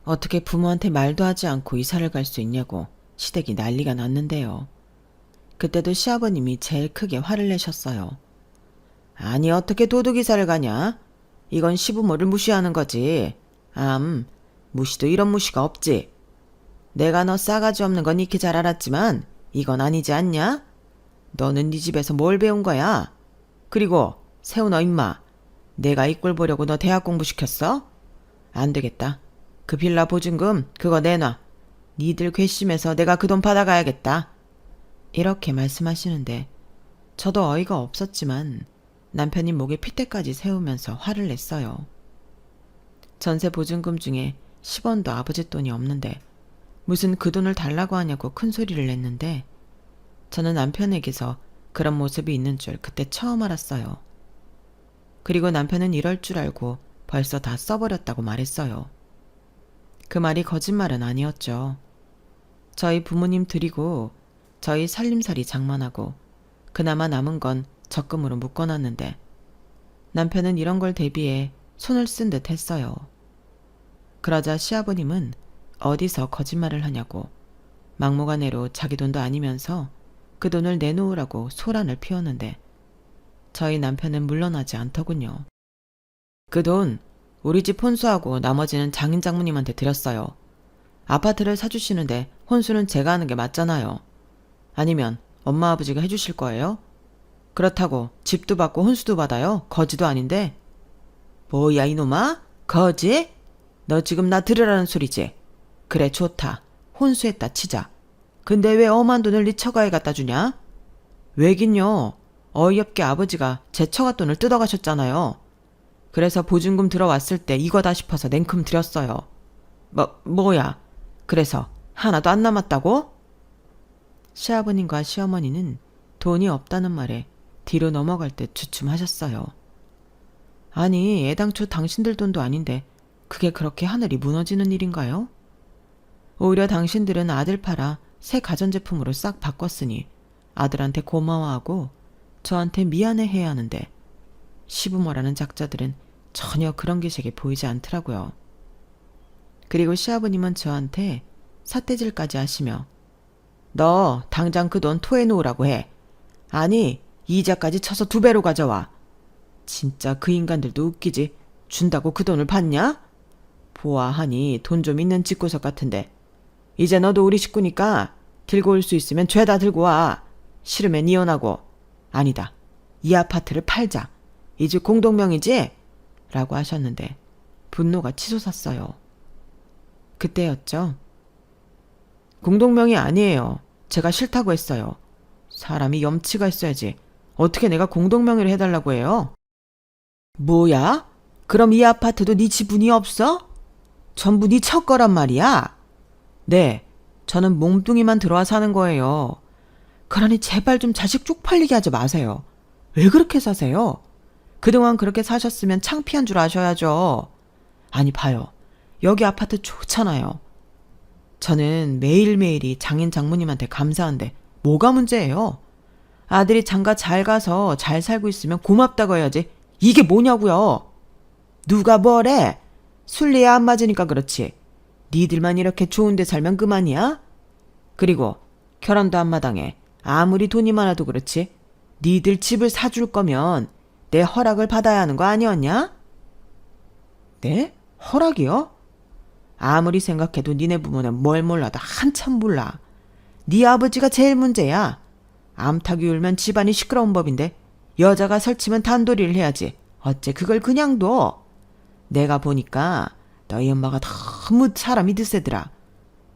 Speaker 1: 어떻게 부모한테 말도 하지 않고 이사를 갈 수 있냐고 시댁이 난리가 났는데요. 그때도 시아버님이 제일 크게 화를 내셨어요. 아니 어떻게 도둑이사를 가냐? 이건 시부모를 무시하는 거지. 무시도 이런 무시가 없지. 내가 너 싸가지 없는 건 익히 잘 알았지만 이건 아니지 않냐? 너는 네 집에서 뭘 배운 거야? 그리고 세훈아 임마, 내가 이 꼴 보려고 너 대학 공부시켰어? 안 되겠다. 그 빌라 보증금 그거 내놔. 니들 괘씸해서 내가 그 돈 받아가야겠다. 이렇게 말씀하시는데 저도 어이가 없었지만 남편이 목에 핏대까지 세우면서 화를 냈어요. 전세 보증금 중에 10원도 아버지 돈이 없는데 무슨 그 돈을 달라고 하냐고 큰 소리를 냈는데 저는 남편에게서 그런 모습이 있는 줄 그때 처음 알았어요. 그리고 남편은 이럴 줄 알고 벌써 다 써버렸다고 말했어요. 그 말이 거짓말은 아니었죠. 저희 부모님 드리고 저희 살림살이 장만하고 그나마 남은 건 적금으로 묶어놨는데 남편은 이런 걸 대비해 손을 쓴 듯 했어요. 그러자 시아버님은 어디서 거짓말을 하냐고 막무가내로 자기 돈도 아니면서 그 돈을 내놓으라고 소란을 피웠는데 저희 남편은 물러나지 않더군요. 그 돈 우리 집 혼수하고 나머지는 장인 장모님한테 드렸어요. 아파트를 사주시는데 혼수는 제가 하는 게 맞잖아요. 아니면 엄마 아버지가 해주실 거예요? 그렇다고 집도 받고 혼수도 받아요? 거지도 아닌데. 뭐야 이놈아? 거지? 너 지금 나 들으라는 소리지? 그래 좋다. 혼수했다 치자. 근데 왜 엄한 돈을 네 처가에 갖다 주냐? 왜긴요. 어이없게 아버지가 제 처가 돈을 뜯어가셨잖아요. 그래서 보증금 들어왔을 때 이거다 싶어서 냉큼 드렸어요. 뭐야? 그래서 하나도 안 남았다고? 시아버님과 시어머니는 돈이 없다는 말에 뒤로 넘어갈 듯 주춤하셨어요. 아니, 애당초 당신들 돈도 아닌데 그게 그렇게 하늘이 무너지는 일인가요? 오히려 당신들은 아들 팔아 새 가전제품으로 싹 바꿨으니 아들한테 고마워하고 저한테 미안해해야 하는데 시부모라는 작자들은 전혀 그런 기색이 보이지 않더라고요. 그리고 시아버님은 저한테 삿대질까지 하시며 너 당장 그 돈 토해놓으라고 해. 아니 이자까지 쳐서 2배로 가져와. 진짜 그 인간들도 웃기지. 준다고 그 돈을 받냐? 보아하니 돈 좀 있는 집구석 같은데. 이제 너도 우리 식구니까 들고 올 수 있으면 죄다 들고 와. 싫으면 이혼하고. 아니다. 이 아파트를 팔자. 이 집 공동명이지? 라고 하셨는데 분노가 치솟았어요. 그때였죠. 공동명이 아니에요. 제가 싫다고 했어요. 사람이 염치가 있어야지. 어떻게 내가 공동명의를 해달라고 해요? 뭐야? 그럼 이 아파트도 네 지분이 없어? 전부 네 첫 거란 말이야? 네, 저는 몽뚱이만 들어와 사는 거예요. 그러니 제발 좀 자식 쪽팔리게 하지 마세요. 왜 그렇게 사세요? 그동안 그렇게 사셨으면 창피한 줄 아셔야죠. 아니 봐요. 여기 아파트 좋잖아요. 저는 매일매일이 장인 장모님한테 감사한데 뭐가 문제예요? 아들이 장가 잘 가서 잘 살고 있으면 고맙다고 해야지. 이게 뭐냐고요? 누가 뭐래? 순리에 안 맞으니까 그렇지. 니들만 이렇게 좋은 데 살면 그만이야? 그리고 결혼도 안 마당에 아무리 돈이 많아도 그렇지. 니들 집을 사줄 거면 내 허락을 받아야 하는 거 아니었냐? 네? 허락이요? 아무리 생각해도 니네 부모는 뭘 몰라도 한참 몰라. 네 아버지가 제일 문제야. 암탉이 울면 집안이 시끄러운 법인데 여자가 설치면 단도리를 해야지. 어째 그걸 그냥 둬? 내가 보니까 너희 엄마가 너무 사람이 드세더라.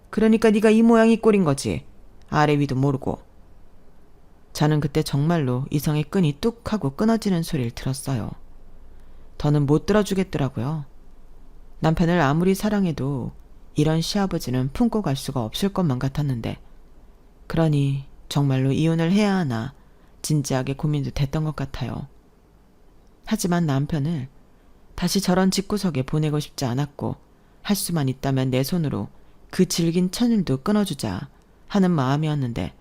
Speaker 1: 그러니까 네가 이 모양이 꼴인 거지. 아래 위도 모르고. 저는 그때 정말로 이성의 끈이 뚝 하고 끊어지는 소리를 들었어요. 더는 못 들어주겠더라고요. 남편을 아무리 사랑해도 이런 시아버지는 품고 갈 수가 없을 것만 같았는데 그러니 정말로 이혼을 해야 하나 진지하게 고민도 됐던 것 같아요. 하지만 남편을 다시 저런 집구석에 보내고 싶지 않았고 할 수만 있다면 내 손으로 그 질긴 천일도 끊어주자 하는 마음이었는데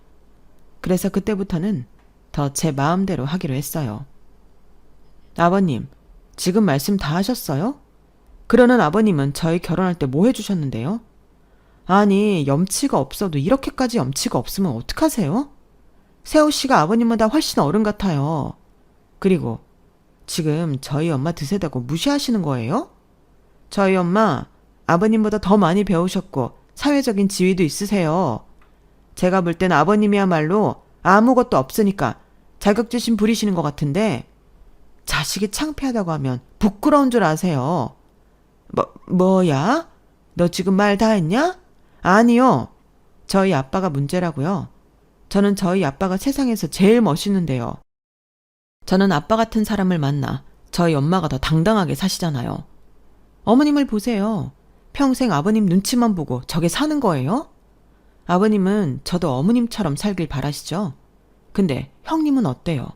Speaker 1: 그래서 그때부터는 더 제 마음대로 하기로 했어요. 아버님, 지금 말씀 다 하셨어요? 그러는 아버님은 저희 결혼할 때 뭐 해주셨는데요? 아니, 염치가 없어도 이렇게까지 염치가 없으면 어떡하세요? 세호 씨가 아버님보다 훨씬 어른 같아요. 그리고 지금 저희 엄마 드세다고 무시하시는 거예요? 저희 엄마 아버님보다 더 많이 배우셨고 사회적인 지위도 있으세요. 제가 볼 땐 아버님이야말로 아무것도 없으니까 자격지심 부리시는 것 같은데 자식이 창피하다고 하면 부끄러운 줄 아세요. 뭐야? 너 지금 말 다 했냐? 아니요. 저희 아빠가 문제라고요. 저는 저희 아빠가 세상에서 제일 멋있는데요. 저는 아빠 같은 사람을 만나 저희 엄마가 더 당당하게 사시잖아요. 어머님을 보세요. 평생 아버님 눈치만 보고 저게 사는 거예요? 아버님은 저도 어머님처럼 살길 바라시죠? 근데 형님은 어때요?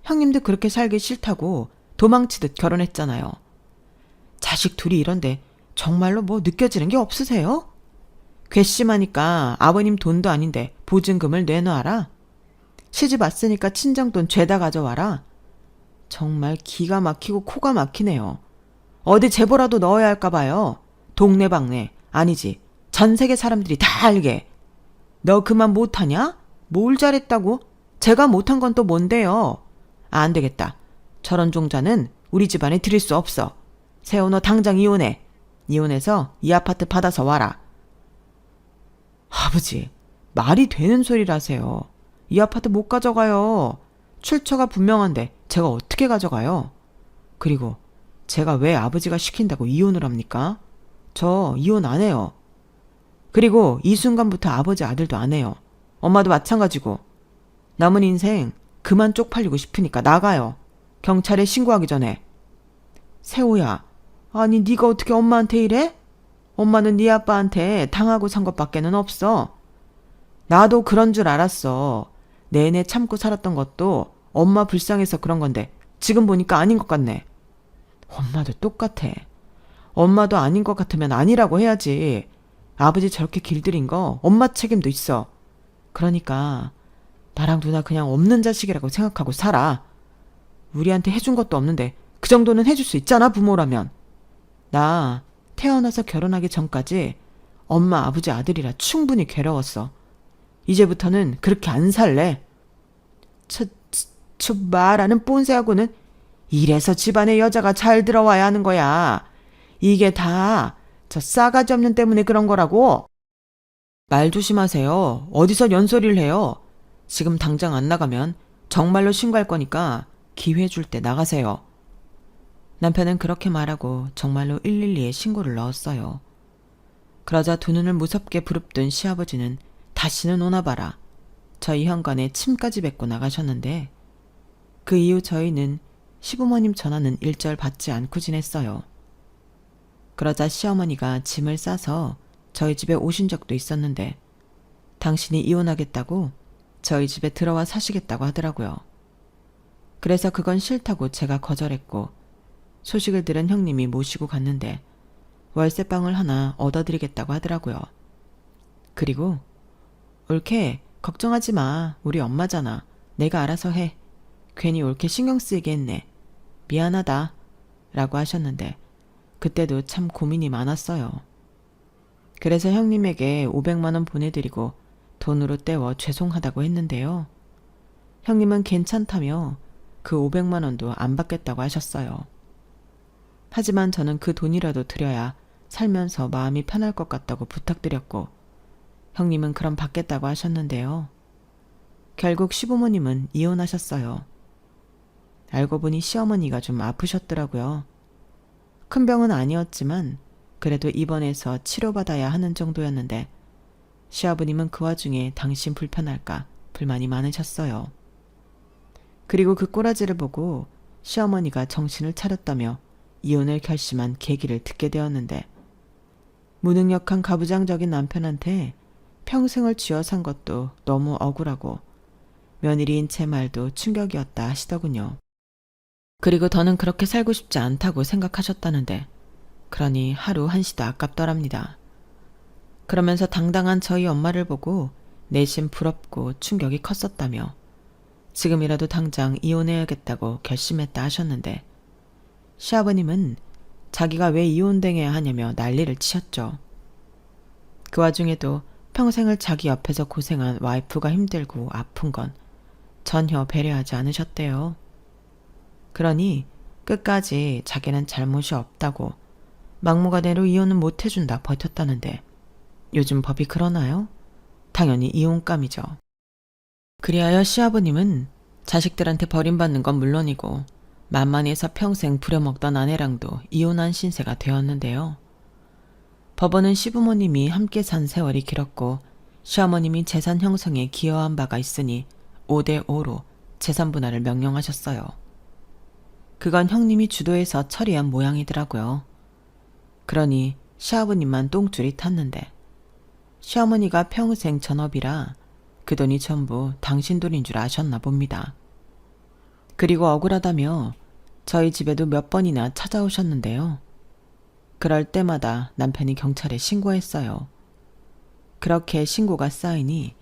Speaker 1: 형님도 그렇게 살기 싫다고 도망치듯 결혼했잖아요. 자식 둘이 이런데 정말로 뭐 느껴지는 게 없으세요? 괘씸하니까 아버님 돈도 아닌데 보증금을 내놔라. 시집 왔으니까 친정돈 죄다 가져와라. 정말 기가 막히고 코가 막히네요. 어디 제보라도 넣어야 할까 봐요. 동네방네 아니지 전 세계 사람들이 다 알게. 너 그만 못하냐? 뭘 잘했다고? 제가 못한 건 또 뭔데요? 안 되겠다. 저런 종자는 우리 집안에 들일 수 없어. 세호 너 당장 이혼해. 이혼해서 이 아파트 받아서 와라. 아버지, 말이 되는 소리라세요. 이 아파트 못 가져가요. 출처가 분명한데 제가 어떻게 가져가요? 그리고 제가 왜 아버지가 시킨다고 이혼을 합니까? 저 이혼 안 해요. 그리고 이 순간부터 아버지 아들도 안 해요. 엄마도 마찬가지고. 남은 인생 그만 쪽팔리고 싶으니까 나가요. 경찰에 신고하기 전에. 세호야, 아니 네가 어떻게 엄마한테 이래? 엄마는 네 아빠한테 당하고 산 것밖에는 없어. 나도 그런 줄 알았어. 내내 참고 살았던 것도 엄마 불쌍해서 그런 건데 지금 보니까 아닌 것 같네. 엄마도 똑같아. 엄마도 아닌 것 같으면 아니라고 해야지. 아버지 저렇게 길들인 거 엄마 책임도 있어. 그러니까 나랑 누나 그냥 없는 자식이라고 생각하고 살아. 우리한테 해준 것도 없는데 그 정도는 해줄 수 있잖아, 부모라면. 나 태어나서 결혼하기 전까지 엄마 아버지 아들이라 충분히 괴로웠어. 이제부터는 그렇게 안 살래. 저 말하는 뽐새하고는 이래서 집안에 여자가 잘 들어와야 하는 거야. 이게 다 저 싸가지 없는 때문에 그런 거라고. 말 조심하세요. 어디서 연소리를 해요. 지금 당장 안 나가면 정말로 신고할 거니까 기회 줄 때 나가세요. 남편은 그렇게 말하고 정말로 112에 신고를 넣었어요. 그러자 두 눈을 무섭게 부릅뜬 시아버지는 다시는 오나 봐라. 저희 현관에 침까지 뱉고 나가셨는데 그 이후 저희는 시부모님 전화는 일절 받지 않고 지냈어요. 그러자 시어머니가 짐을 싸서 저희 집에 오신 적도 있었는데 당신이 이혼하겠다고 저희 집에 들어와 사시겠다고 하더라고요. 그래서 그건 싫다고 제가 거절했고 소식을 들은 형님이 모시고 갔는데 월세방을 하나 얻어드리겠다고 하더라고요. 그리고 옳게 걱정하지 마. 우리 엄마잖아. 내가 알아서 해. 괜히 옳게 신경 쓰이게 했네. 미안하다. 라고 하셨는데 그때도 참 고민이 많았어요. 그래서 형님에게 500만 원 보내드리고 돈으로 떼워 죄송하다고 했는데요. 형님은 괜찮다며 그 500만 원도 안 받겠다고 하셨어요. 하지만 저는 그 돈이라도 드려야 살면서 마음이 편할 것 같다고 부탁드렸고 형님은 그럼 받겠다고 하셨는데요. 결국 시부모님은 이혼하셨어요. 알고 보니 시어머니가 좀 아프셨더라고요. 큰 병은 아니었지만 그래도 입원해서 치료받아야 하는 정도였는데 시아버님은 그 와중에 당신 불편할까 불만이 많으셨어요. 그리고 그 꼬라지를 보고 시어머니가 정신을 차렸다며 이혼을 결심한 계기를 듣게 되었는데 무능력한 가부장적인 남편한테 평생을 쥐어 산 것도 너무 억울하고 며느리인 제 말도 충격이었다 하시더군요. 그리고 더는 그렇게 살고 싶지 않다고 생각하셨다는데 그러니 하루 한시도 아깝더랍니다. 그러면서 당당한 저희 엄마를 보고 내심 부럽고 충격이 컸었다며 지금이라도 당장 이혼해야겠다고 결심했다 하셨는데 시아버님은 자기가 왜 이혼당해야 하냐며 난리를 치셨죠. 그 와중에도 평생을 자기 옆에서 고생한 와이프가 힘들고 아픈 건 전혀 배려하지 않으셨대요. 그러니 끝까지 자기는 잘못이 없다고 막무가내로 이혼은 못해준다 버텼다는데 요즘 법이 그러나요? 당연히 이혼감이죠. 그리하여 시아버님은 자식들한테 버림받는 건 물론이고 만만해서 평생 부려먹던 아내랑도 이혼한 신세가 되었는데요. 법원은 시부모님이 함께 산 세월이 길었고 시어머님이 재산 형성에 기여한 바가 있으니 5대5로 재산 분할을 명령하셨어요. 그건 형님이 주도해서 처리한 모양이더라고요. 그러니 시아버님만 똥줄이 탔는데 시어머니가 평생 전업이라 그 돈이 전부 당신 돈인 줄 아셨나 봅니다. 그리고 억울하다며 저희 집에도 몇 번이나 찾아오셨는데요. 그럴 때마다 남편이 경찰에 신고했어요. 그렇게 신고가 쌓이니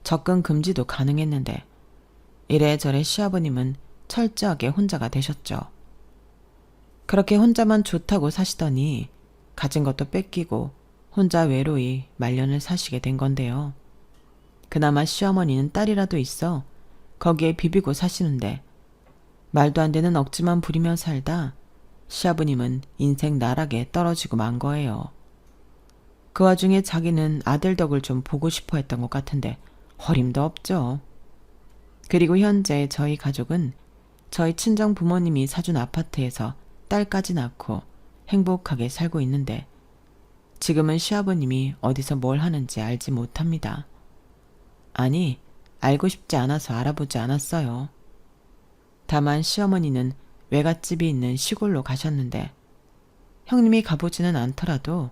Speaker 1: 접근 금지도 가능했는데 이래저래 시아버님은 철저하게 혼자가 되셨죠. 그렇게 혼자만 좋다고 사시더니 가진 것도 뺏기고 혼자 외로이 말년을 사시게 된 건데요. 그나마 시어머니는 딸이라도 있어 거기에 비비고 사시는데 말도 안 되는 억지만 부리며 살다 시아버님은 인생 나락에 떨어지고 만 거예요. 그 와중에 자기는 아들 덕을 좀 보고 싶어 했던 것 같은데 허림도 없죠. 그리고 현재 저희 가족은 저희 친정 부모님이 사준 아파트에서 딸까지 낳고 행복하게 살고 있는데 지금은 시아버님이 어디서 뭘 하는지 알지 못합니다. 아니, 알고 싶지 않아서 알아보지 않았어요. 다만 시어머니는 외갓집이 있는 시골로 가셨는데 형님이 가보지는 않더라도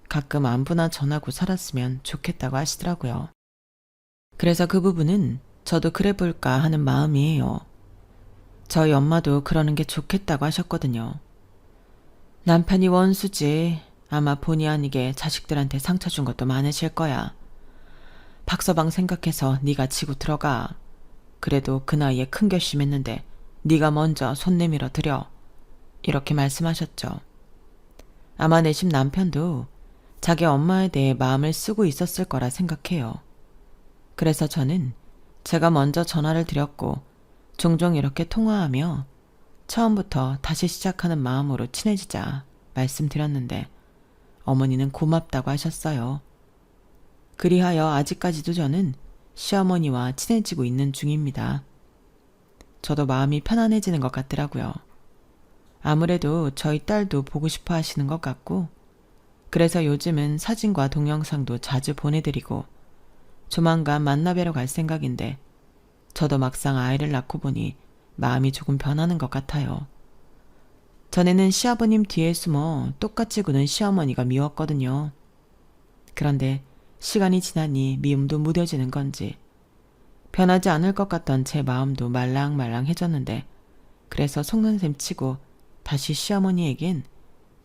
Speaker 1: 가끔 안부나 전하고 살았으면 좋겠다고 하시더라고요. 그래서 그 부분은 저도 그래 볼까 하는 마음이에요. 저희 엄마도 그러는 게 좋겠다고 하셨거든요. 남편이 원수지. 아마 본의 아니게 자식들한테 상처 준 것도 많으실 거야. 박서방 생각해서 네가 지고 들어가. 그래도 그 나이에 큰 결심했는데 네가 먼저 손 내밀어 드려. 이렇게 말씀하셨죠. 아마 내심 남편도 자기 엄마에 대해 마음을 쓰고 있었을 거라 생각해요. 그래서 저는 제가 먼저 전화를 드렸고 종종 이렇게 통화하며 처음부터 다시 시작하는 마음으로 친해지자 말씀드렸는데 어머니는 고맙다고 하셨어요. 그리하여 아직까지도 저는 시어머니와 친해지고 있는 중입니다. 저도 마음이 편안해지는 것 같더라고요. 아무래도 저희 딸도 보고 싶어 하시는 것 같고, 그래서 요즘은 사진과 동영상도 자주 보내드리고 조만간 만나뵈러 갈 생각인데, 저도 막상 아이를 낳고 보니 마음이 조금 변하는 것 같아요. 전에는 시아버님 뒤에 숨어 똑같이 구는 시어머니가 미웠거든요. 그런데 시간이 지나니 미움도 무뎌지는 건지 변하지 않을 것 같던 제 마음도 말랑말랑해졌는데, 그래서 속는 셈 치고 다시 시어머니에겐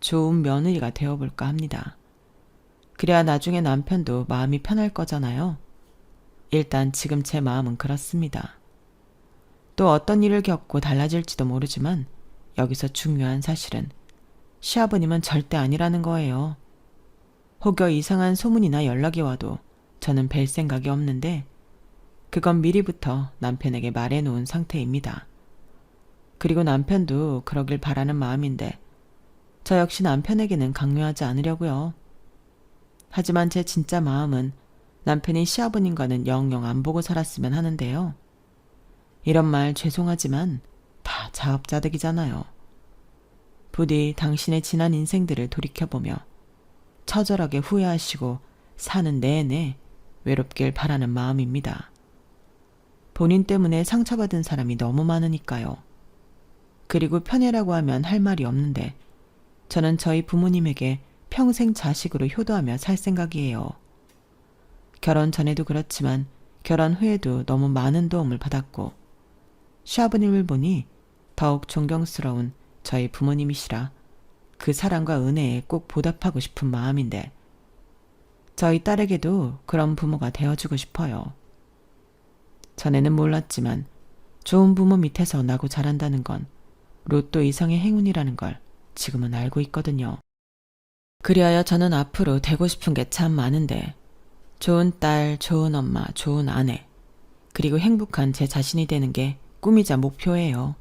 Speaker 1: 좋은 며느리가 되어볼까 합니다. 그래야 나중에 남편도 마음이 편할 거잖아요. 일단 지금 제 마음은 그렇습니다. 또 어떤 일을 겪고 달라질지도 모르지만 여기서 중요한 사실은 시아버님은 절대 아니라는 거예요. 혹여 이상한 소문이나 연락이 와도 저는 뵐 생각이 없는데, 그건 미리부터 남편에게 말해놓은 상태입니다. 그리고 남편도 그러길 바라는 마음인데 저 역시 남편에게는 강요하지 않으려고요. 하지만 제 진짜 마음은 남편이 시아버님과는 영영 안 보고 살았으면 하는데요. 이런 말 죄송하지만 다 자업자득이잖아요. 부디 당신의 지난 인생들을 돌이켜보며 처절하게 후회하시고 사는 내내 외롭길 바라는 마음입니다. 본인 때문에 상처받은 사람이 너무 많으니까요. 그리고 편애라고 하면 할 말이 없는데 저는 저희 부모님에게 평생 자식으로 효도하며 살 생각이에요. 결혼 전에도 그렇지만 결혼 후에도 너무 많은 도움을 받았고, 시아버님을 보니 더욱 존경스러운 저희 부모님이시라 그 사랑과 은혜에 꼭 보답하고 싶은 마음인데, 저희 딸에게도 그런 부모가 되어주고 싶어요. 전에는 몰랐지만 좋은 부모 밑에서 나고 자란다는 건 로또 이상의 행운이라는 걸 지금은 알고 있거든요. 그리하여 저는 앞으로 되고 싶은 게 참 많은데, 좋은 딸, 좋은 엄마, 좋은 아내, 그리고 행복한 제 자신이 되는 게 꿈이자 목표예요.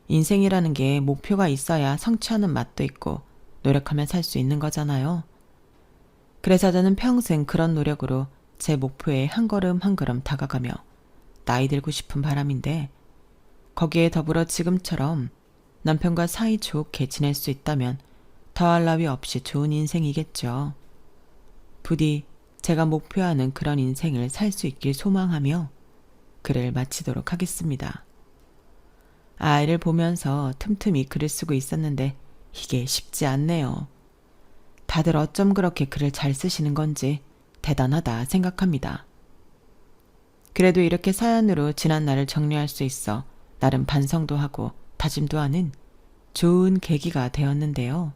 Speaker 1: 인생이라는 게 목표가 있어야 성취하는 맛도 있고 노력하면 살 수 있는 거잖아요. 그래서 저는 평생 그런 노력으로 제 목표에 한 걸음 한 걸음 다가가며 나이 들고 싶은 바람인데, 거기에 더불어 지금처럼 남편과 사이 좋게 지낼 수 있다면 더할 나위 없이 좋은 인생이겠죠. 부디 제가 목표하는 그런 인생을 살 수 있길 소망하며 글을 마치도록 하겠습니다. 아이를 보면서 틈틈이 글을 쓰고 있었는데 이게 쉽지 않네요. 다들 어쩜 그렇게 글을 잘 쓰시는 건지 대단하다 생각합니다. 그래도 이렇게 사연으로 지난 날을 정리할 수 있어 나름 반성도 하고 다짐도 하는 좋은 계기가 되었는데요.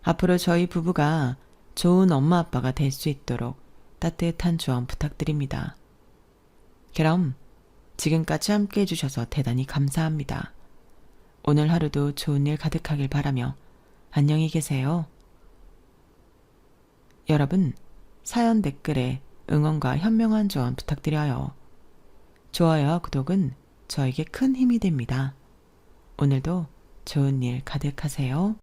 Speaker 1: 앞으로 저희 부부가 좋은 엄마 아빠가 될 수 있도록 따뜻한 조언 부탁드립니다. 그럼 지금까지 함께 해주셔서 대단히 감사합니다. 오늘 하루도 좋은 일 가득하길 바라며 안녕히 계세요. 여러분, 사연 댓글에 응원과 현명한 조언 부탁드려요. 좋아요와 구독은 저에게 큰 힘이 됩니다. 오늘도 좋은 일 가득하세요.